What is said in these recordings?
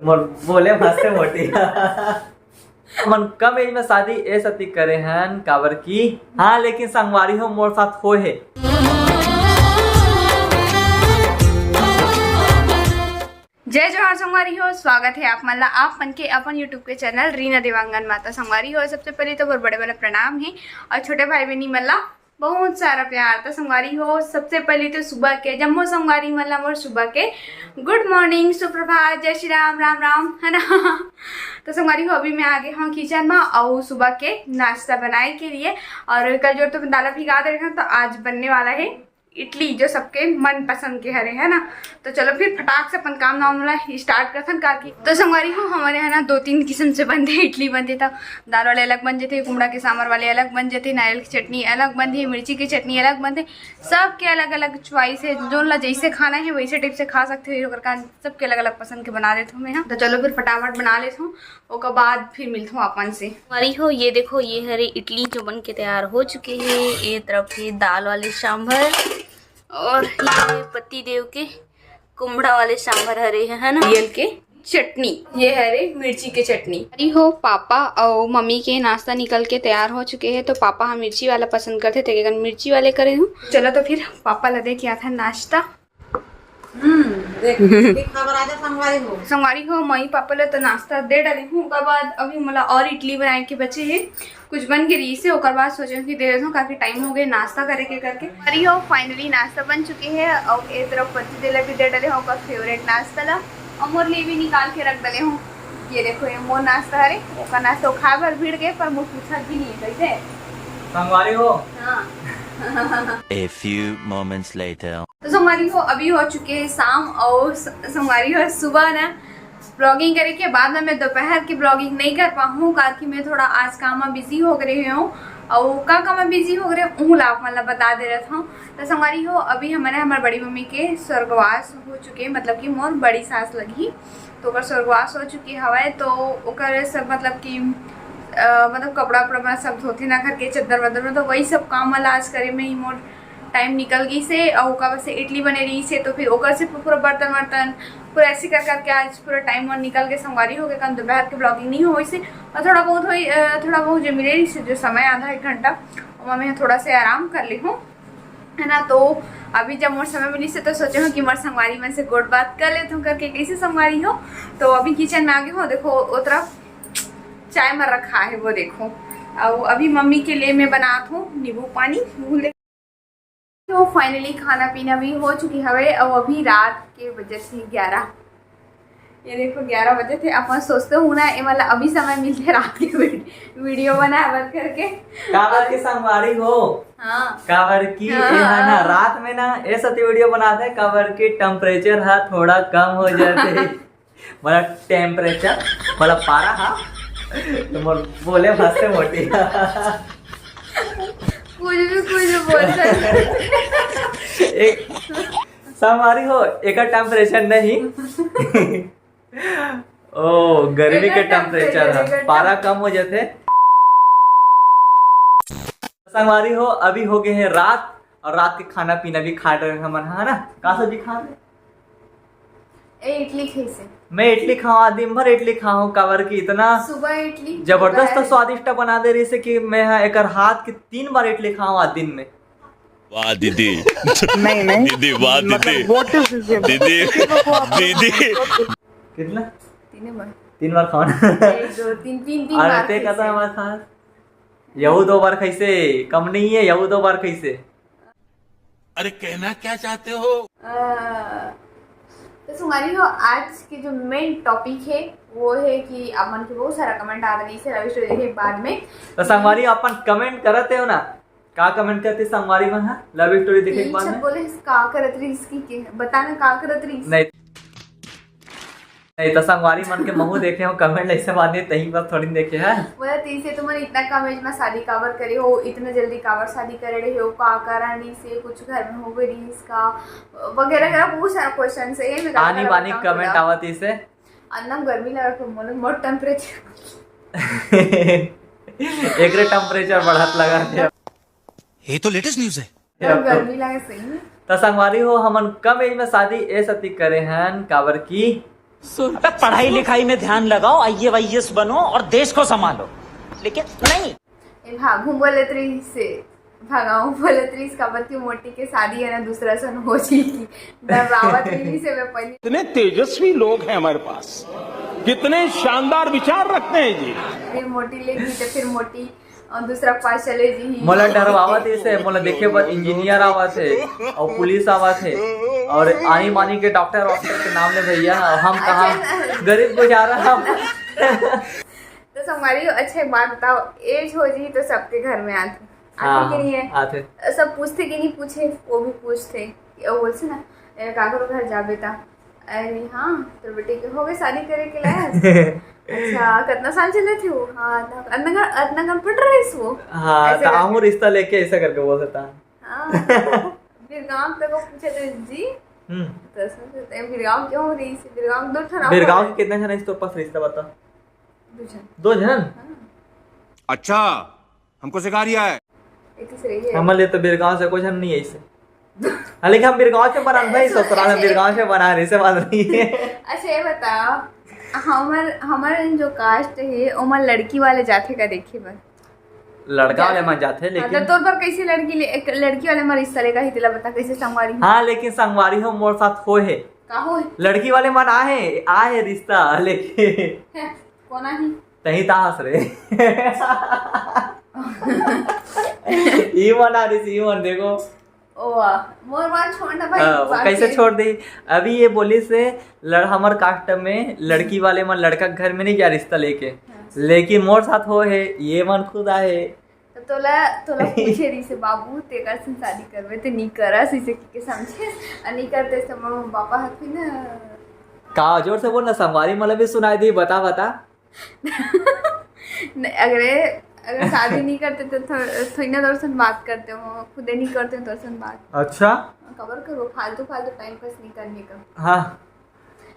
बोले मस्त मोटी मन कम एज में शादी ए सती करे हैं काबर की। हाँ लेकिन संगवारी हो मोर साथ हो है। जय जोहार संगवारी हो, स्वागत है आप मतलब आप मन के अपन यूट्यूब के चैनल रीना देवांगन माता संगवारी हो। सबसे पहले तो बहुत बड़े बड़े प्रणाम है और छोटे भाई बहनी मल्ला बहुत सारा प्यार। तो संगवारी हो सबसे पहले तो सुबह के जम्मू संगवारी मतलब और सुबह के गुड मॉर्निंग, सुप्रभात, जय श्री राम, राम राम, है ना। तो संगवारी हो अभी मैं आ गई हूँ किचन में और सुबह के नाश्ता बनाए के लिए। और कल जो तो दाल भिगा दे रहे हैं तो आज बनने वाला है इडली, जो सबके मन पसंद के हरे है ना। तो चलो फिर फटाक से अपन काम नाम वाला स्टार्ट करथन का की। तो संगवारी हो हमारे है ना 2-3 किस्म से बनते इडली बनते था। दाल वाले अलग बन जाते, कुमड़ा के सांभर वाले अलग बन जाते, नारियल की चटनी अलग बनती, मिर्ची की चटनी अलग बनते। सबके अलग अलग चॉइस है, जो ला जैसे खाना है वैसे टाइप से खा सकते हो। सबके अलग अलग पसंद के बना देता हूँ मैं। तो चलो फिर फटाफट बना लेता हूँ, उसके बाद फिर मिलता हूँ अपन से। हमारी हो ये देखो, ये हरे इडली जो बन के तैयार हो चुके हैं। ये तरफ है दाल वाले सांभर और ये पति देव के कुमड़ा वाले सांभर हरे है ना। नारियल के चटनी, ये हरे मिर्ची के चटनी। अरे हो पापा और मम्मी के नाश्ता निकल के तैयार हो चुके हैं। तो पापा हम मिर्ची वाला पसंद करते थे, अगर मिर्ची वाले करे हूँ। चलो तो फिर पापा लदे किया था नाश्ता। संगवारी हो मई पापा ले तो नाश्ता दे डाली हूँ। उसके बाद अभी मतलब और इडली बनाए के बचे है, कुछ बन के रही से। उसके बाद सोचे कि दे देता हूँ, काफी टाइम हो गए नाश्ता करे के करके। अरे हो फाइनली नाश्ता बन चुके हैं और एक तरफ पति देला भी दे डाले हूँ का फेवरेट नाश्ता ला, और मोर लिए भी निकाल के रख डाले हूँ। ये देखो ये मोर नाश्ता हरे, उसका नाश्ता खा भर भीड़ गए पर मुझ पूछा भी नहीं कैसे संगवारी हो। हाँ। A few moments later. तो संगवारी हो अभी हो चुके हैं शाम और संगवारी हो सुबह ना ब्लॉगिंग करे के बाद में मैं दोपहर की ब्लॉगिंग नहीं कर पाऊँ क्योंकि मैं थोड़ा आज काम में बिजी हो गई हूँ। और का काम में बिजी हो गए हूँ लाभ मतलब बता दे रहा था। तो संगवारी हो अभी हमारे बड़ी मम्मी के स्वर्गवास हो चुके, मतलब कि मोर बड़ी सास लगी तो ओकर स्वर्गवास हो चुकी हवा। तो ओकर सब मतलब कि मतलब कपड़ा उपड़ा सब धोते ना घर के चद्दर वद्दर में, तो वही सब काम वाला आज करे में ही मोर टाइम निकल गई से। और ओका से इडली बने रही से, तो फिर ओकर से पूरा बर्तन वर्तन पूरा ऐसे कर करके आज पूरा टाइम और निकल के संगवारी हो गया। कारण दोपहर की ब्लॉगिंग नहीं हो से और थोड़ा बहुत जो मिले रही से जो समय आधा 1 घंटा और मैं थोड़ा से आराम कर ली हूँ, है ना। तो अभी जब मोर समय मिली से तो सोचे हूँ कि मोर संगवारी में से गोट बात कर लेता हूँ करके कैसे संगवारी हो। तो अभी किचन में आ गई हूँ, देखो वो तरफ चाय में रखा है वो देखो। और अभी मम्मी के लिए मैं बनाता हूँ नींबू पानी। तो फाइनली खाना पीना भी हो चुकी है और अभी रात के बजे से 11, ये देखो 11 बजे थे। अपन सोचते हूँ ना ये मतलब अभी समय मिलते रात के वीडियो बना बंद करके। काबर की संगवारी हो। हाँ काबर की है ना रात में ना ऐसा वीडियो बनाते हैं काबर की टेम्परेचर है थोड़ा कम हो जाते मतलब टेम्परेचर मतलब पारा हाँ तो बोले मस्त मोटी कुछ बोल एक संगवारी हो एक टेम्परेचर नहीं ओ गर्मी के टेम्परेचर है पारा कम हो जाते। संगवारी हो अभी हो गए हैं रात और रात के खाना पीना भी खा रहे हैं मन, है ना। का सब्जी खा रहे इडली खाई से मैं इडली खाऊँ दिन भर इडली खाऊँ काबर की इतना सुबह इडली जबरदस्त स्वादिष्ट बना दे रही से कि मैं एक हाथ की 3 बार इडली खाऊँ आज दिन में। वाह दीदी। नहीं दीदी वाह दीदी। दीदी कितना 3 बार 3 बार खाओ ना। 1 2 3 बार अरे कहता है हमारे साथ यहू 2 बार कैसे कम नहीं है, यहू 2 बार कैसे। अरे कहना क्या चाहते हो। तो संगवारी हो आज के जो मेन टॉपिक है वो है कि अपन के बहुत सारा कमेंट आ रही है लव स्टोरी के बाद में। तो संगवारी अपन कमेंट करते हो ना, का कमेंट करते संगवारी में है लव स्टोरी देखे के बाद में बोले का करत रही इसकी बताना का करत रही नहीं तो संगवारी मन के महू देखे हो कमेंट ऐसे बात नहीं तही बस थोड़ी देखे है बोला तीन से तुमने इतना कम एज में शादी काबर करे हो, इतने जल्दी काबर शादी करे रहे हो, का करानी से कुछ घर में हो गई इसका वगैरह वगैरह बहुत सारा क्वेश्चन है। आनी बानी कमेंट आवत इसे अन्ना गर्मी लगा को मोल मोट टेम्परेचर एक रे टेम्परेचर बढ़त लगा है। ये तो लेटेस्ट न्यूज़ है। गर्मी लगे सही में। तो संगवारी हो हमन कम एज में शादी ए सती करे हैं काबर की पढ़ाई लिखाई में ध्यान लगाओ, IAS बनो और देश को संभालो, लेकिन नहीं। भागू बोले त्री से भगाऊ बोले त्री इसका बत्ती मोटी के शादी है ना दूसरा सन हो जाएगी। डरावत रीली से मैं पहले कितने तेजस्वी लोग हैं हमारे पास, कितने शानदार विचार रखते हैं जी। फिर मोटी लेगी तो फिर मोटी और दूसरा पास चले जी। मोला डरवावत ऐसे मोला देखे पर इंजीनियर आवा थे और पुलिस आवा थे और आनी मानी के डॉक्टर के नाम ले भैया हम कहाँ गरीब गुजारा हम। तो संगवारी अच्छा एक बात बताओ, एज हो जी तो सबके घर में आते कि नहीं है? आते सब पूछते कि नहीं पूछे, वो भी पूछते वो बोलते ना काकरो घर जा बेटा, अरे हाँ तो बेटे के हो गए शादी करे के लायक। अच्छा कितना साल चले थे वो? हाँ इतना कंप्यूटर है वो। हाँ तो आमू रिश्ता लेके ऐसा करके बोल सकता है। हाँ फिर गाँव तक पूछे थे जी तो फिर गाँव क्यों हो रही फिर गाँव दो ठना फिर गाँव के कितने जन है तो पास रिश्ता बता? दो जन। अच्छा हमको सिखा रिया है। हमारे लिए तो बिरगांव से कुछ हम नहीं है इसे। लेकिन हम बिरगांव से बना भाई ससुराल हम बिरगांव से बना रहे से बात नहीं है। अच्छा ये बताओ हमारे जो कास्ट है उमर लड़की वाले जाते का देखे बस लड़का वाले मन जाते लेकिन तो पर कैसे लड़की वाले मर इस तरह का ही दिला बता कैसे संगवारी। हाँ लेकिन संगवारी हम मोर साथ हो है का हो लड़की वाले मन आए रिश्ता लेकिन कौन ही तही तास रे। ईवन आ रही ईवन देखो मोर बात छोड़ना भाई कैसे छोड़ दी। अभी ये बोली से हमार कास्ट में लड़की वाले मन लड़का घर में नहीं जा रिश्ता लेके लेकिन मोर साथ हो है ये मन खुद आए तो तोला पूछे रही से बाबू तेकर से शादी करवे तो नहीं करस इसे के समझे नहीं करते तो मम्मा पापा हथी ना का जोर से बोल ना संगवारी मतलब भी सुनाई दी बता अगर शादी नहीं करते तो थोड़ी ना दर्शन बात करते हो खुदे नहीं करते हो दर्शन बात। अच्छा खबर करो फालतू टाइम पास नहीं करने का। हाँ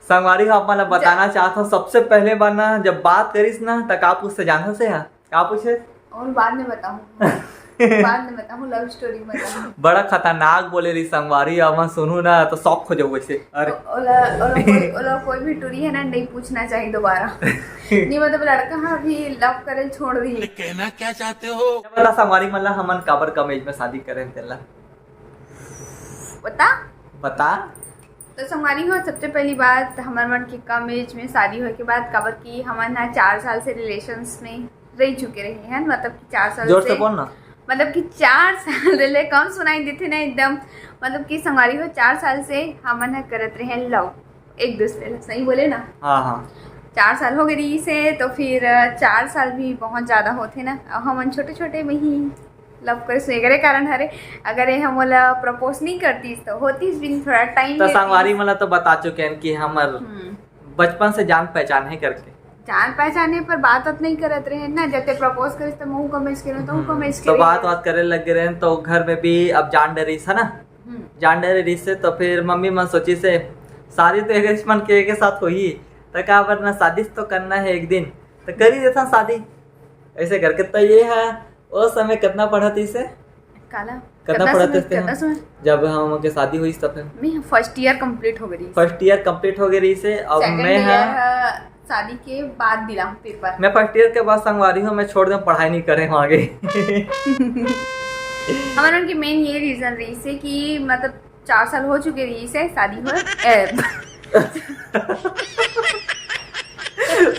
संगवारी आप मतलब बताना चाहता हूँ सबसे पहले बार ना जब बात करीस ना तो का पूछते जानता से का पूछे और बाद में बताऊँ लव स्टोरी बताऊँ। बड़ा खतरनाक बोले रही संगवारी अब मैं सुनू ना तो शौक हो जाऊँ वैसे। अरे ओला कोई भी टूरी है ना नहीं पूछना चाहिए दोबारा। नहीं मतलब लड़का हाँ भी लव करे छोड़ दी। कहना क्या चाहते हो? वाला संगवारी मतलब हमन काबर कम एज में शादी करें तेला बता। तो संगवारी हो सबसे पहली बात हमारे मन की कम एज में शादी होने के बाद काबर की हमारे ना 4 साल से रिलेशंस में रह चुके रहे हैं मतलब कि 4 साल जोर से बोल ना। मतलब कि 4 साल रहे कम सुनाई देते ना एकदम मतलब कि संगवारी हो 4 साल से हम ना करत रहे लव एक दूसरे सही बोले ना। हाँ 4 साल हो गई से तो फिर 4 साल भी बहुत ज़्यादा होते ना हम छोटे छोटे में ही लव कर सुने कारण हरे अगर हम वाला प्रपोज नहीं करती तो होती भी थोड़ा टाइम तो संगवारी मतलब तो बता चुके हैं कि हमार बचपन से जान पहचान है करके जान पहचाने पर बात नहीं करत रहे ना जब प्रपोज करे तो मुंह कमेज करे तो मुंह कमेज करे तो बात करे लग रहे हैं तो घर में भी अब जान डरी है ना जान डरी से तो फिर मम्मी मन सोची से शादी तो एक मन के साथ हुई तो क्या वरना शादी तो करना है एक दिन तो कर ही देता शादी ऐसे करके। तो ये है उस समय कितना पढ़ा थी से कितना पढ़ते थे जब हम के शादी हुई तब मैं फर्स्ट ईयर कंप्लीट हो गई से अब मैं शादी के बाद दिला पेपर मैं फर्स्ट ईयर के बाद संगवारी हूँ मैं छोड़ दूँ पढ़ाई नहीं करें आगे। हमारे उनकी मेन ये रीजन रही से कि मतलब 4 साल हो चुके रही से शादी हो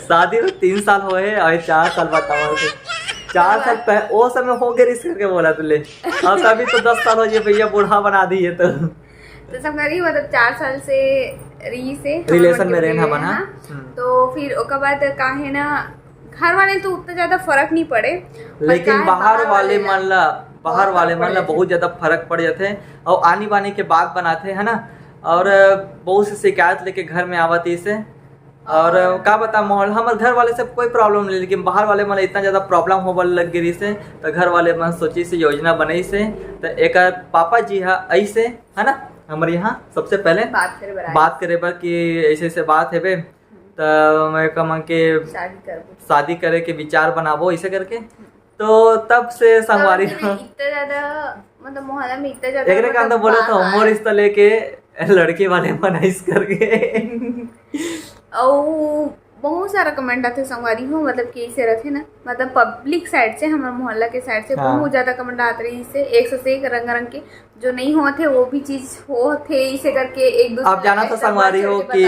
शादी में 3 साल हुए और 4 साल बताओ 4 साल पहले वो समय हो गए रिस्क करके बोला तुले और तभी तो 10 साल हो गए भैया बूढ़ा बना दिए तो सब करी मतलब 4 साल से रही से रिलेशन में रहना बना तो फिर ओकर बाद काहे ना घर वाले तो उतना ज्यादा फर्क नहीं पड़े लेकिन बाहर वाले मन ला बहुत ज्यादा फर्क पड़ जाते और आनी बानी के बात बनाते है ना और बहुत सी शिकायत लेके घर में आवती से और का बता माहौल हमारे घर वाले से कोई प्रॉब्लम नहीं लेकिन बाहर वाले मन इतना ज्यादा प्रॉब्लम होने लग गई से तो घर वाले मन सोची से योजना बनाई से तो एक पापा जी है ऐसे है ना हमारे यहाँ सबसे पहले बात करे पर कि ऐसे ऐसे बात है बे तो मैं कहूँ कि शादी करे के विचार बनाबो ऐसे करके तो तब से संगवारी इतना ज्यादा मतलब मोहल्ला में इतना ज्यादा एक अंदर बोला था उम्र रिश्ता लेके लड़के वाले मनाइस करके और बहुत सारा कमेंट आते संगवारी हो, मतलब कि इसे रखे ना, मतलब पब्लिक साइड से, हमारे मोहल्ला के साइड से बहुत ज्यादा कमेंट आते रही इससे, एक से एक रंग रंग के जो नहीं होते वो भी चीज होते इसे करके एक दूसरे आप जाना तो संगवारी हो कि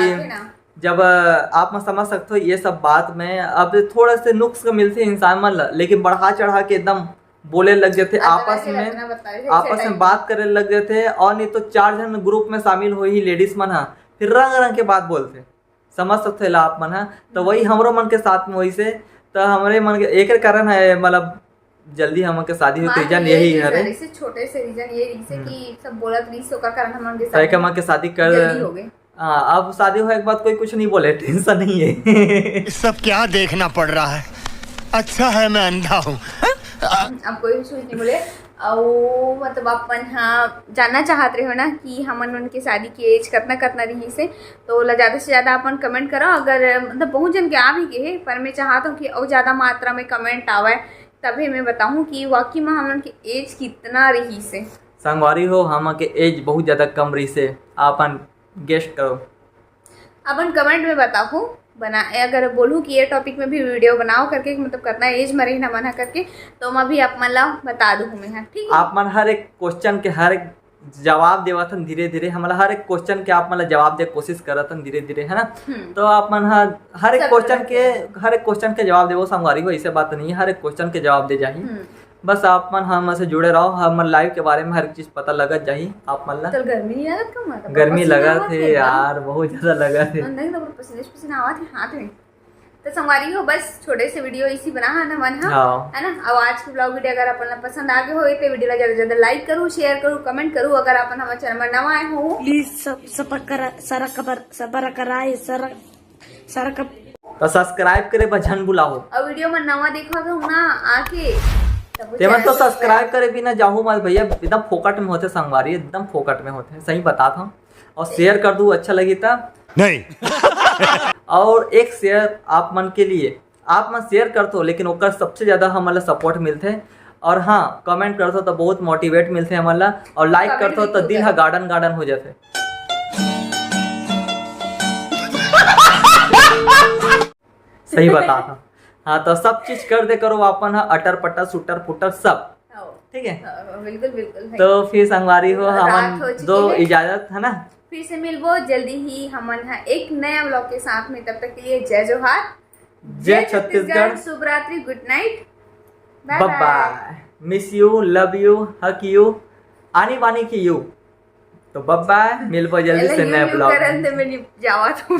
जब आप में समझ सकते हो ये सब बात में अब थोड़े से नुक्स का मिलते इंसान मन ला, लेकिन बढ़ा चढ़ा के एकदम बोले लग गए थे, आपस में बात करे लग गए थे। और नहीं तो 4 जन ग्रुप में शामिल हो ही लेडीज मन हा, फिर रंग रंग के बात बोलते, समझ सकते ला आप मन हा। तो वही हमरो मन के साथ में वही से, तो हमारे मन के एक कारण है, मतलब जल्दी हम के शादी हो, रीजन यही है, छोटे से रीजन ये कि सब बोलत नहीं सो का कारण हम के शादी कर हो गए। हाँ, अब शादी हुआ के बाद कोई कुछ नहीं बोले, टेंशन नहीं है। सब क्या देखना पड़ रहा है, अच्छा है मैं अंधा हूँ। अब कोई कुछ नहीं बोले। और मतलब अपन हाँ जानना चाहते हो ना कि हमन उनके शादी की एज कितना कितना रही से, तो ज़्यादा से ज़्यादा अपन कमेंट करो। अगर मतलब बहुत जन के आ भी गए, पर मैं चाहता हूँ कि और ज़्यादा मात्रा में कमेंट आवे, तभी मैं बताऊँ कि वाकई में हमन की एज कितना रही से। संगवारी हो, हम के एज बहुत ज़्यादा कम रही से, अपन गेस्ट करो, अपन कमेंट में बताओ बना। अगर बोलूँ कि ये टॉपिक में भी वीडियो बनाओ करके, मतलब कितना एज में रही ना मना करके, तो मैं भी आप मतलब बता दूँ मैं, ठीक है। आप मन हर एक क्वेश्चन के हर एक जवाब देवतन धीरे धीरे, हमारा हर एक क्वेश्चन के आप मतलब जवाब दे कोशिश करतन धीरे धीरे, है ना। तो आप मन हर एक क्वेश्चन के जवाब देवो संगवारी हो, ऐसे बात नहीं है, हर एक क्वेश्चन के जवाब दे जाही। बस आप मन हम से जुड़े रहो, हम लाइव के बारे में हर चीज पता लगत जाही आप मन ला। गर्मी नहीं लगत का मतलब, गर्मी लगा थे यार, बहुत ज्यादा लगा थे, पसीना आवा थे हाथ में। तो संगवारी हो, बस छोटे से वीडियो इसी बना है ना मन, हाँ है ना। अब आज की ब्लॉग वीडियो अगर अपन पसंद आ गए हो तो वीडियो ला ज्यादा लाइक करो, शेयर करो, कमेंट करो। अगर अपन हमारे चैनल में नवा आए हो प्लीज तो सब्सक्राइब करे बजन बुलाओ। और वीडियो में नवा देखा तो ना आके तेमन तो सब्सक्राइब करे बिना जाहू मत भैया, एकदम फोकट में होते संगवारी, एकदम फोकट में होते, सही बताता हूँ। और शेयर कर दूँ अच्छा लगी था नहीं। और एक शेयर आप मन के लिए, आप मन शेयर करते हो लेकिन ओकर सबसे ज्यादा हमारा सपोर्ट मिलते हैं। और हाँ, कमेंट करते हो तो बहुत मोटिवेट मिलते हैं हमारा, और लाइक करते हो तो दिल हा गार्डन गार्डन हो जाते। सही बता था। हाँ, तो सब चीज कर दे करो अपन, अटर पटर सुटर पुटर सब, ठीक है। बिल्कुल बिल्कुल। तो फिर संगवारी हो, हम दो इजाजत है ना, फिर से मिलबो जल्दी ही हमन है एक नया ब्लॉग के साथ में। तब तक के लिए जय जोहार, जय छत्तीसगढ़, शुभ रात्रि, good night, bye bye, miss you, love you, hug you, आनी बानी की यू। तो बाय बाय, मिलबो जल्दी से नया ब्लॉग। में जावा तो